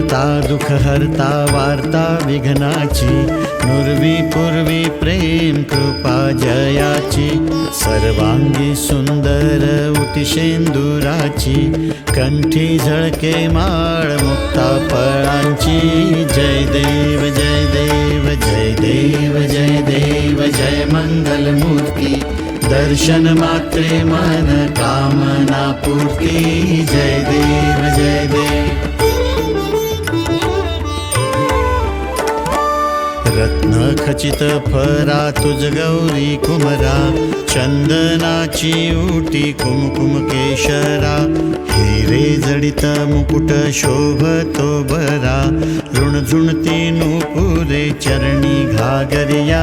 करता दुःख हरता वार्ता विघ्नाची, नुरवी पूर्वी प्रेम कृपा जयाची, सर्वांगी सुंदर उतिशेंदुराची, कंठी झळके माळ मुक्ता फळांची. जय देव जय देव जय देव जय देव जय मंगलमूर्ती, दर्शन मात्रे मन कामना पूर्ती. जय देव जय देव. रत्न खचित फरा तुझ गौरी कुमरा, चंदनाची उटी कुमकुम केशरा, हिरे जडित मुकुट शोभतो बरा, ऋणझुणती नुपुरे चरणी घागरिया.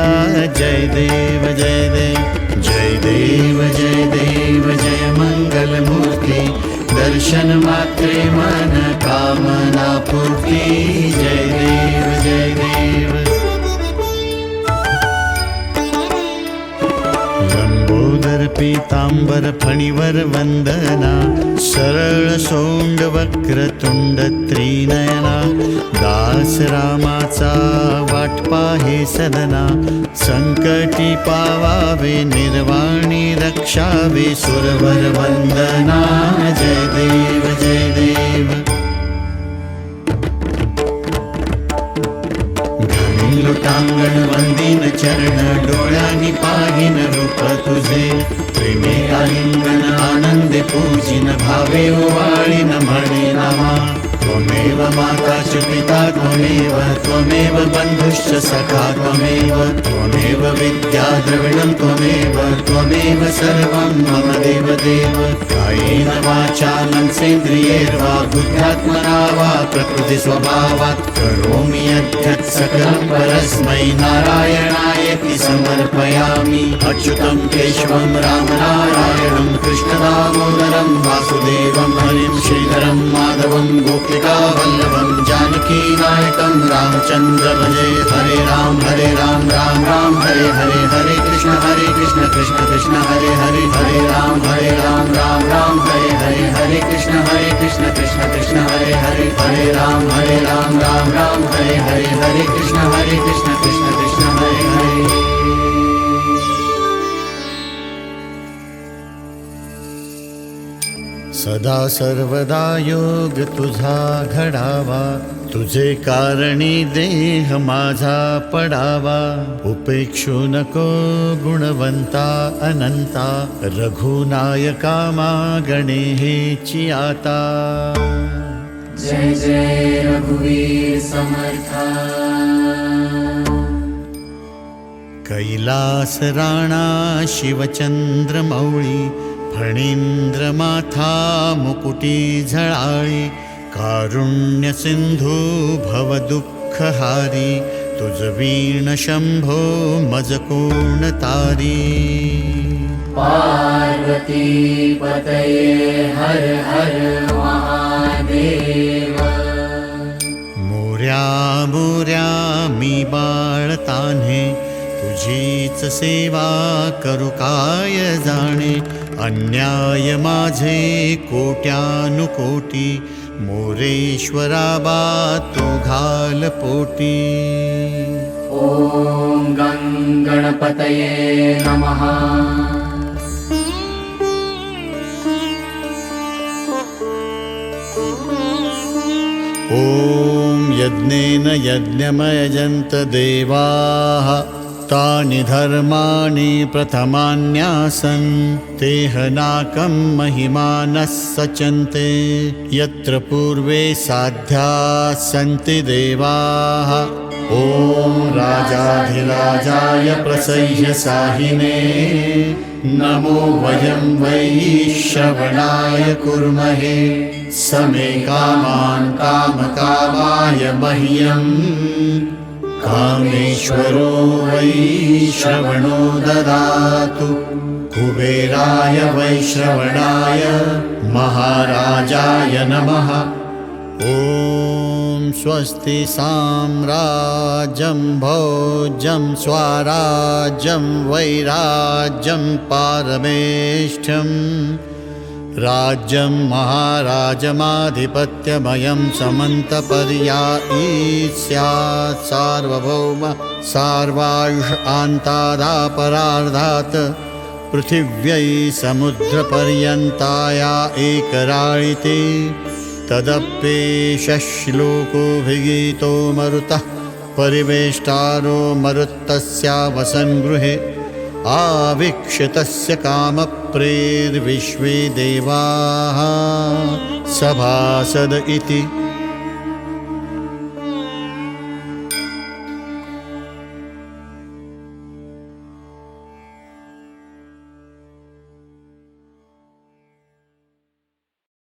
जय देव जय देव जय देव जय देव जय मंगलमूर्ती, दर्शन मात्रे मन कामना पूर्ती. जय देव जय देव. लंबोदर पीतांबर फणीवर वंदना, सरळ सोंड वक्रतुंड त्रिनयना, दास रामाचा वाटपा हे सदना, संकटी पावावे निर्वाणी रक्षावे सुरवर वंदना. जय देव जय देव. लोटांगण वंदीन चरण, डोळ्यांनी पाहिन रूप तुझे, प्रेमे आलिंगन आनंदे पूजिन, भावे ओवाळीन म्हणे नामा. त्वमेव माता च पिता त्वमेव, त्वमेव बंधुश्च सखा त्वमेव, त्वमेव विद्या द्रविणं त्वमेव, त्वमेव सर्वं मम देव देव. कायेन वाचा मनसेन्द्रियैर्वा बुद्ध्यात्मना वा प्रकृति स्वभावात्, करोमि यद्यत् सकलं परस्मै नारायणायेति समर्पयामि. अच्युतं केशवं रामनारायणं कृष्णदामोदरं वासुदेवं हरिं श्रीधरं माधवं गोपिकावल्लभं जानकीनायकं रामचन्द्र भजे. हरे राम राम राम हरे हरे, हरे कृष्ण कृष्ण कृष्ण हरे हरे, हरे राम राम राम हरे हरे, हरे कृष्ण कृष्ण कृष्ण हरे हरे, हरे राम राम राम हरे हरे, हरे कृष्ण कृष्ण कृष्ण हरे हरे. सदा सर्वदा योग तुझा घडावा, तुझे कारणी देह माझा पडावा. उपेक्षू नको गुणवंता अनंता, रघुनायका मागणे हेची आता. जय जय रघुवीर समर्था. कैलास राणा शिवचंद्र मौळी, फणींद्र माथा मुकुटी झळाळी, कारुण्य सिंधू भव दुःखहारी, तुझ वीण शंभो मज कोण तारी. पार्वती पतये हर हर महादेव. मोऱ्या मोऱ्या मी बाळ तान्हे, तुझीच सेवा करू काय जाणे. अन्याय माझे कोट्यानुकोटी, मोरेश्वरा बा तू घाल पोटी. ओम गणपतये नमः. ॐ यज्ञेन यज्ञमयजन्त देवाः, तानि धर्माणि प्रथमान्यासन्, तेहनाकं महिमानः सचन्ते. यत्र पूर्वे साध्या सन्ति देवाः, ॐ राजाधिराजाय प्रसह्य साहिने, नमो वयं वै श्रवणाय कुर्महे. समे कामान् कामकामाय मह्यम्, कामेश्वरो वै श्रवणो ददातु. कुबेराय वैश्रवणाय महाराजाय नमः. ॐ स्वस्ति साम्राज्यं भोज्यं स्वराज्यं वैराज्यं पारमेष्ठ्यं, राज्यं महाराजमाधिपत्यमयं समन्तपर्यायी स्यात् सार्वभौम सार्वायुष आन्तादापरार्धात् पृथिव्यै समुद्रपर्यन्ताया एकराळिते तदप्येषश्लोकोऽभिगीतो मरुतः परिवेष्टारो मरुत्तस्या वसन्गृहे आवीक्षितस्य कामप्रेर्विश्वे देवाः सभासद इति।